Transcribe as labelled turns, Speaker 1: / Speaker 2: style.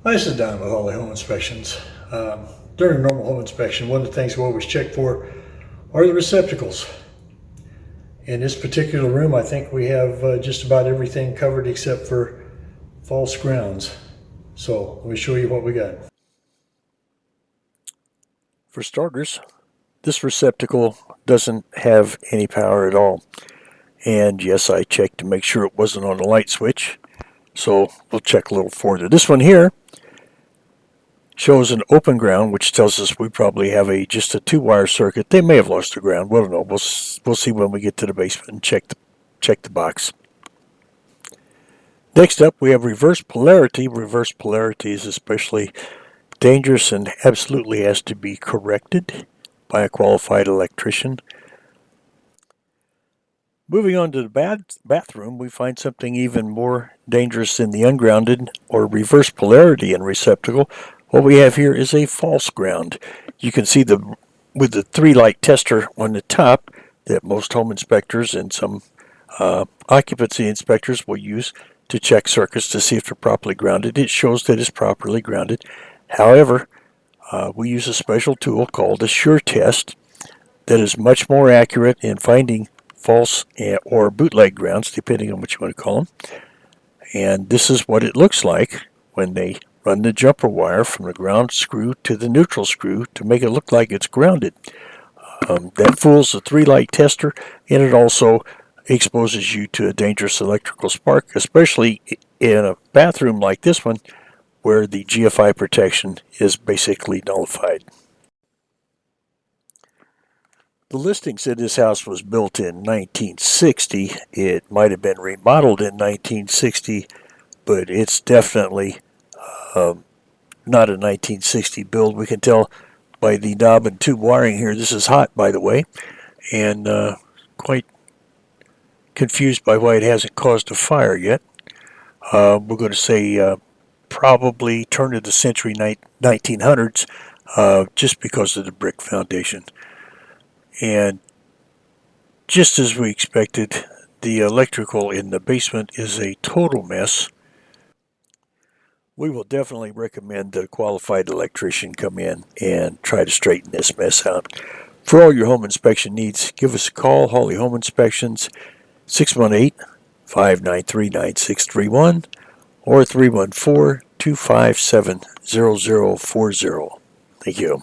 Speaker 1: This is Don with Holly Home Inspections. During a normal home inspection, one of the things we always check for are the receptacles. In this particular room, I think we have just about everything covered except for false grounds. So let me show you what we got.
Speaker 2: For starters, this receptacle doesn't have any power at all. And yes, I checked to make sure it wasn't on a light switch. So we'll check a little further. This one here shows an open ground, which tells us we probably have just a 2-wire circuit. They may have lost the ground. We don't know. We'll see when we get to the basement and check the box. Next up, we have reverse polarity. Reverse polarity is especially dangerous and absolutely has to be corrected by a qualified electrician. Moving on to the bathroom, we find something even more dangerous than the ungrounded or reverse polarity in receptacle. What we have here is a false ground. You can see with the 3-light tester on the top that most home inspectors and some occupancy inspectors will use to check circuits to see if they're properly grounded. It shows that it's properly grounded. However, we use a special tool called a sure test that is much more accurate in finding false or bootleg grounds, depending on what you want to call them. And this is what it looks like when they run the jumper wire from the ground screw to the neutral screw to make it look like it's grounded. That fools the 3-light tester, and it also exposes you to a dangerous electrical spark, especially in a bathroom like this one where the GFI protection is basically nullified. The listing said this house was built in 1960. It might have been remodeled in 1960, but it's definitely not a 1960 build. We can tell by the knob and tube wiring here. This is hot, by the way, and quite confused by why it hasn't caused a fire yet. We're going to say probably turn of the century 1900s, just because of the brick foundation. And just as we expected, the electrical in the basement is a total mess. We will definitely recommend that a qualified electrician come in and try to straighten this mess out. For all your home inspection needs, give us a call, Hawley Home Inspections, 618-593-9631 or 314-257-0040. Thank you.